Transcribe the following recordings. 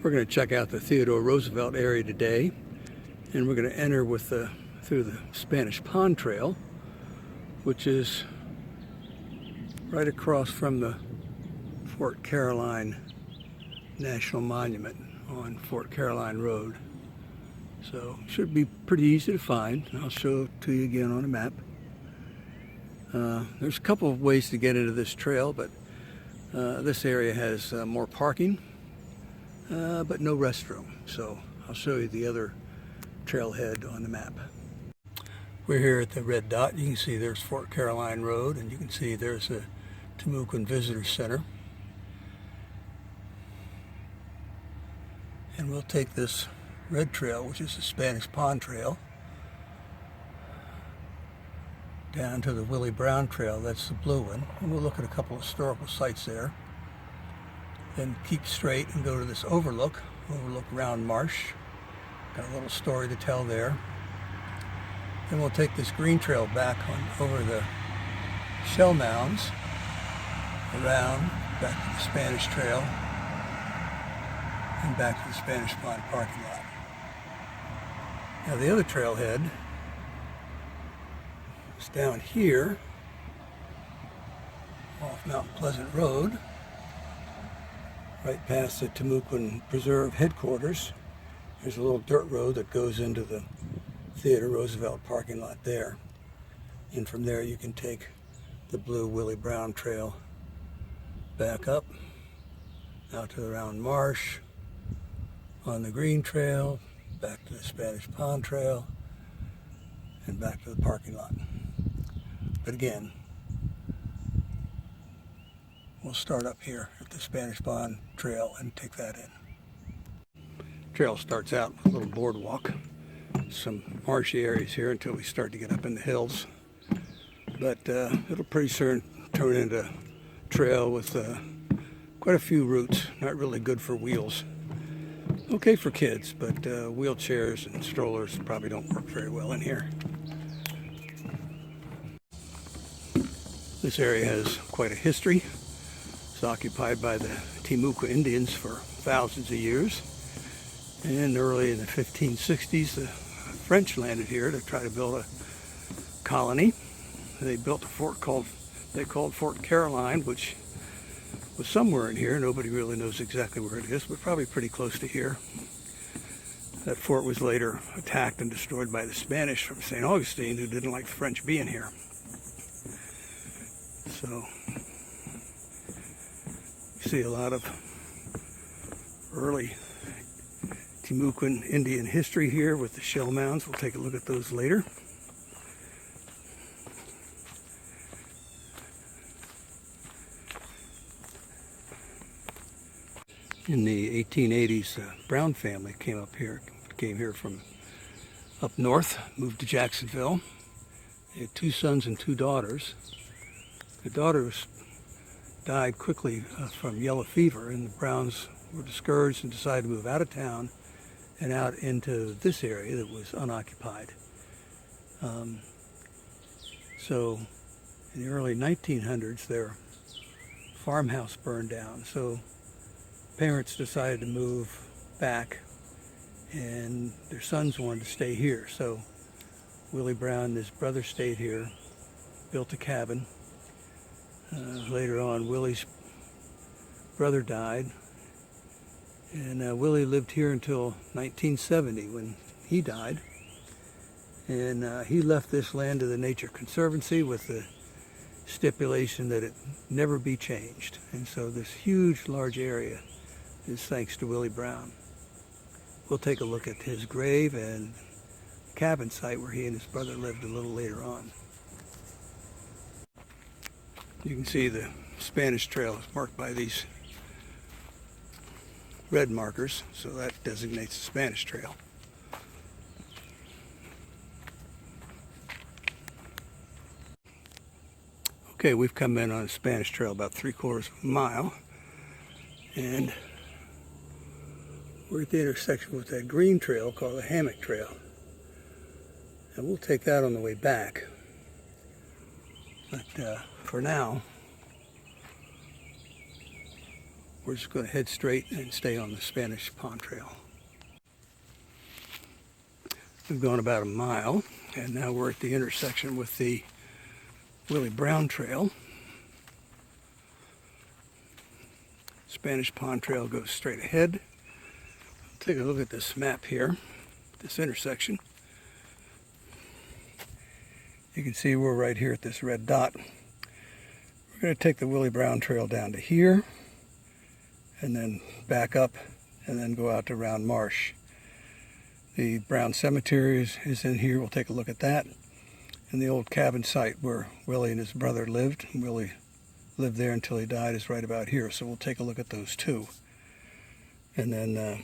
We're going to check out the Theodore Roosevelt area today, and we're going to enter through the Spanish Pond Trail, which is right across from the Fort Caroline National Monument on Fort Caroline Road. So it should be pretty easy to find. I'll show it to you again on a map. There's a couple of ways to get into this trail, but this area has more parking, but no restroom. So I'll show you the other trailhead on the map. We're here at the red dot. You can see there's Fort Caroline Road, and you can see there's the Timucuan Visitor Center. And we'll take this red trail, which is the Spanish Pond Trail, down to the Willie Brown Trail. That's the blue one. And we'll look at a couple of historical sites there. Then keep straight and go to this overlook Round Marsh. Got a little story to tell there. Then we'll take this green trail back over the shell mounds, around, back to the Spanish Trail, and back to the Spanish Pond parking lot. Now the other trailhead is down here, off Mount Pleasant Road, right past the Timucuan Preserve headquarters. There's a little dirt road that goes into the Theodore Roosevelt parking lot there. And from there you can take the blue Willie Brown Trail back up, out to the Round Marsh, on the green trail, back to the Spanish Pond Trail, and back to the parking lot. But again, we'll start up here at the Spanish Pond Trail and take that in. Trail starts out with a little boardwalk, some marshy areas here until we start to get up in the hills. But it'll pretty soon turn into a trail with quite a few routes, not really good for wheels. Okay for kids, but wheelchairs and strollers probably don't work very well in here. This area has quite a history. It's occupied by the Timucua Indians for thousands of years. And early in the 1560s, the French landed here to try to build a colony. They built a fort they called Fort Caroline, which was somewhere in here. Nobody really knows exactly where it is, but probably pretty close to here. That fort was later attacked and destroyed by the Spanish from St. Augustine, who didn't like the French being here. So you see a lot of early Timucuan Indian history here with the shell mounds. We'll take a look at those later. In the 1880s, the Brown family came here from up north, moved to Jacksonville. They had 2 sons and 2 daughters. The daughters died quickly from yellow fever, and the Browns were discouraged and decided to move out of town and out into this area that was unoccupied. So in the early 1900s, their farmhouse burned down. So parents decided to move back, and their sons wanted to stay here. So Willie Brown and his brother stayed here, built a cabin. Later on, Willie's brother died, and Willie lived here until 1970 when he died. And he left this land to the Nature Conservancy with the stipulation that it never be changed. And so this huge, large area is thanks to Willie Brown. We'll take a look at his grave and cabin site where he and his brother lived a little later on. You can see the Spanish Trail is marked by these red markers, so that designates the Spanish Trail. Okay, we've come in on the Spanish Trail about 3/4 of a mile, and we're at the intersection with that green trail called the Hammock Trail. And we'll take that on the way back. But for now, we're just going to head straight and stay on the Spanish Pond Trail. We've gone about a mile, and now we're at the intersection with the Willie Brown Trail. Spanish Pond Trail goes straight ahead. Take a look at this map here, this intersection. You can see we're right here at this red dot. We're going to take the Willie Brown Trail down to here, and then back up, and then go out to Round Marsh. The Brown Cemetery is in here. We'll take a look at that. And the old cabin site where Willie and his brother lived. Willie lived there until he died is right about here. So we'll take a look at those too. And then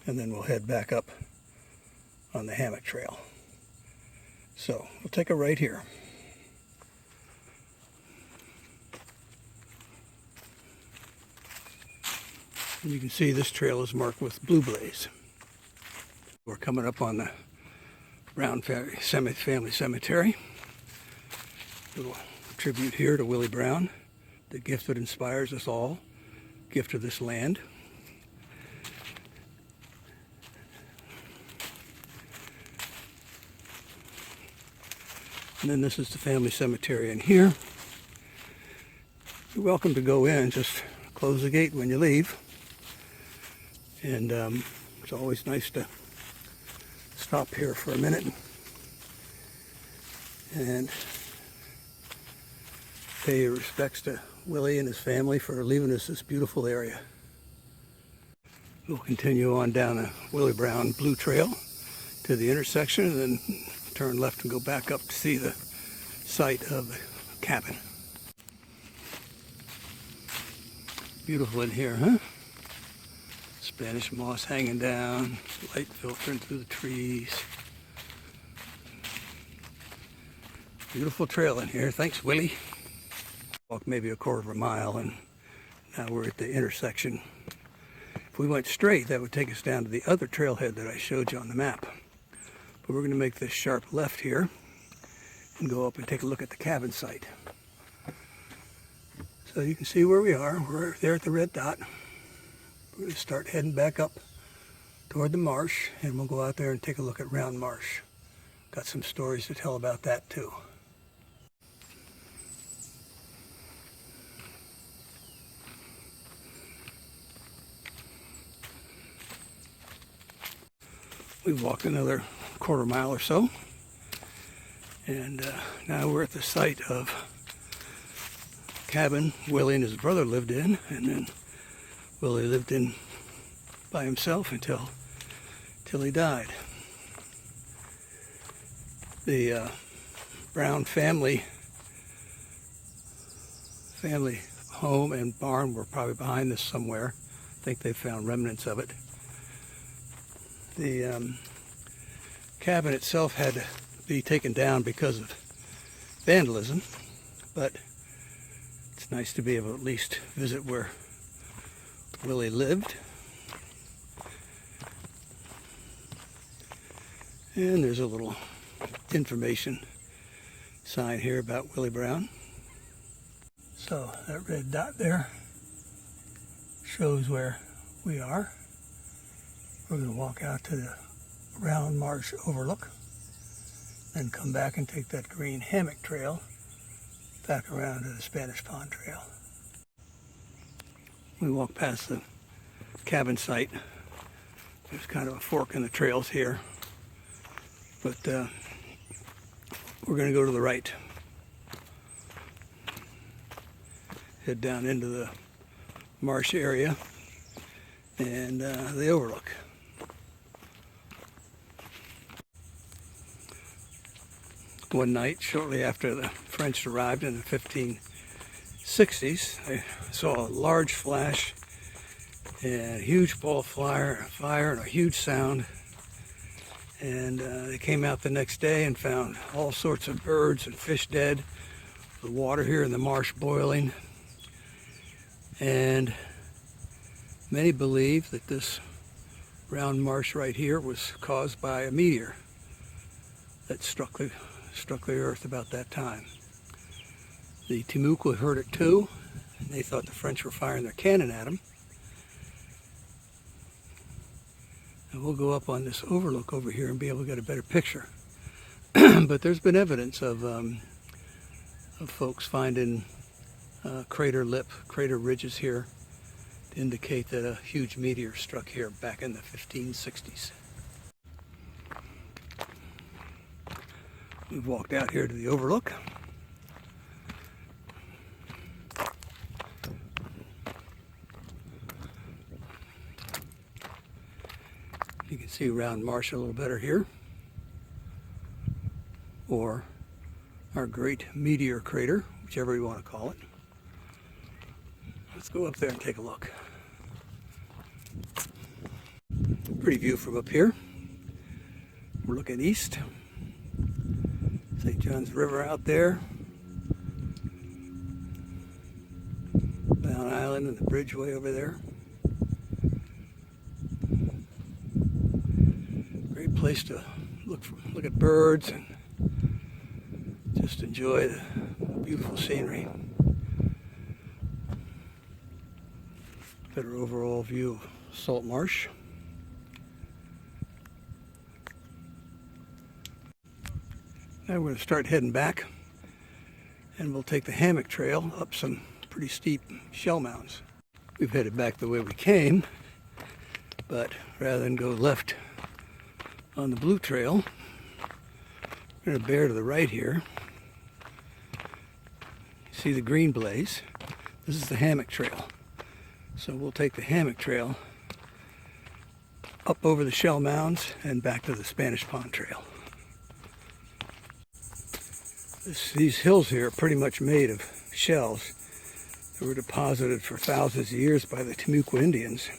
we'll head back up on the Hammock Trail. So we'll take a right here. And you can see this trail is marked with blue blaze. We're coming up on the Brown family cemetery. Little tribute here to Willie Brown, the gift that inspires us all, gift of this land. And then this is the family cemetery in here. You're welcome to go in, just close the gate when you leave. And it's always nice to stop here for a minute and pay your respects to Willie and his family for leaving us this beautiful area. We'll continue on down the Willie Brown Blue Trail to the intersection and then turn left and go back up to see the site of the cabin. Beautiful in here, huh? Spanish moss hanging down, light filtering through the trees. Beautiful trail in here. Thanks, Willie. Walked maybe a quarter of a mile, and now we're at the intersection. If we went straight, that would take us down to the other trailhead that I showed you on the map. But we're going to make this sharp left here and go up and take a look at the cabin site. So you can see where we are. We're there at the red dot. We're going to start heading back up toward the marsh, and we'll go out there and take a look at Round Marsh. Got some stories to tell about that too. We've walked another quarter mile or so, and now we're at the site of cabin Willie and his brother lived in, and then Willie lived in by himself until he died. The Brown family home and barn were probably behind this somewhere. I think they found remnants of it. The cabin itself had to be taken down because of vandalism, but it's nice to be able to at least visit where Willie lived. And there's a little information sign here about Willie Brown. So that red dot there shows where we are. We're going to walk out to the Round Marsh overlook, then come back and take that green hammock trail back around to the Spanish Pond Trail. We walk past the cabin site. There's kind of a fork in the trails here, but we're going to go to the right. Head down into the marsh area and the overlook. One night, shortly after the French arrived in the 1560s, I saw a large flash and a huge ball of fire and a huge sound. And they came out the next day and found all sorts of birds and fish dead, the water here in the marsh boiling. And many believe that this round marsh right here was caused by a meteor that struck the earth about that time. The Timucua heard it too, and they thought the French were firing their cannon at them. And we'll go up on this overlook over here and be able to get a better picture. But there's been evidence of folks finding crater ridges here to indicate that a huge meteor struck here back in the 1560s. We've walked out here to the overlook. You can see Round Marsh a little better here, or our Great Meteor Crater, whichever you want to call it. Let's go up there and take a look. Pretty view from up here. We're looking east. St. John's River out there. Bound Island and the bridge way over there. Great place to look at birds and just enjoy the beautiful scenery. Better overall view of Salt Marsh. Now we're going to start heading back, and we'll take the hammock trail up some pretty steep shell mounds. We've headed back the way we came, but rather than go left on the blue trail, we're going to bear to the right here. See the green blaze? This is the hammock trail. So we'll take the hammock trail up over the shell mounds and back to the Spanish Pond Trail. These hills here are pretty much made of shells that were deposited for thousands of years by the Timucua Indians.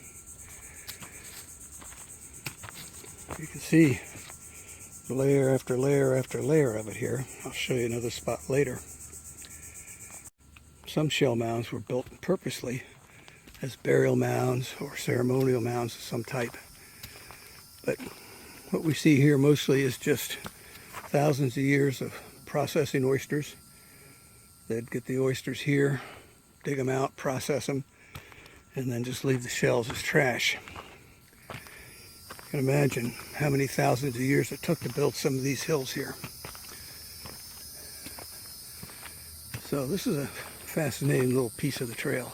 You can see layer after layer after layer of it here. I'll show you another spot later. Some shell mounds were built purposely as burial mounds or ceremonial mounds of some type. But what we see here mostly is just thousands of years of processing oysters. They'd get the oysters here, dig them out, process them, and then just leave the shells as trash. You can imagine how many thousands of years it took to build some of these hills here. So this is a fascinating little piece of the trail.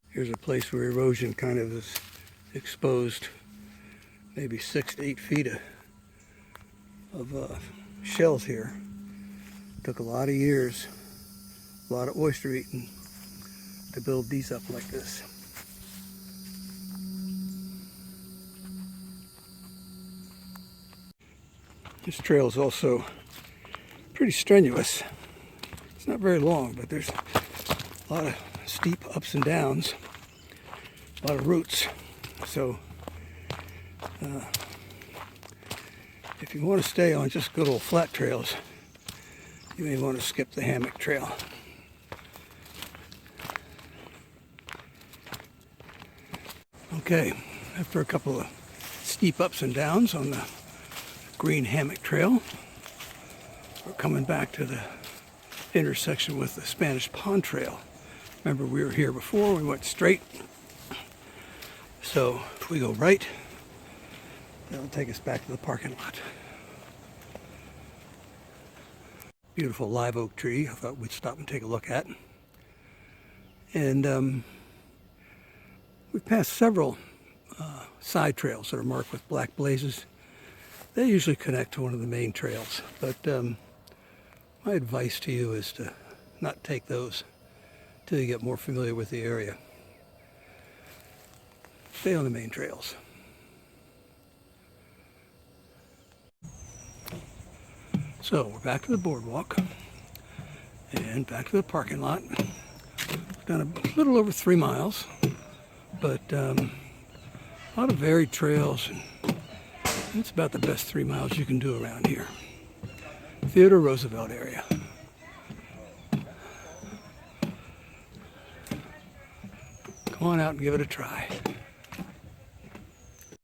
Here's a place where erosion kind of is exposed maybe 6 to 8 feet of shells here. Took a lot of years, a lot of oyster eating to build these up like this. This trail is also pretty strenuous. It's not very long, but there's a lot of steep ups and downs, a lot of roots. So if you want to stay on just good old flat trails, you may want to skip the hammock trail. Okay, after a couple of steep ups and downs on the green hammock trail, we're coming back to the intersection with the Spanish Pond Trail. Remember, we were here before, we went straight. So if we go right, that'll take us back to the parking lot. Beautiful live oak tree I thought we'd stop and take a look at. And we've passed several side trails that are marked with black blazes. They usually connect to one of the main trails, but my advice to you is to not take those till you get more familiar with the area. Stay on the main trails. So we're back to the boardwalk and back to the parking lot. We've done a little over 3 miles, but a lot of varied trails. And it's about the best 3 miles you can do around here. Theodore Roosevelt Area. Come on out and give it a try.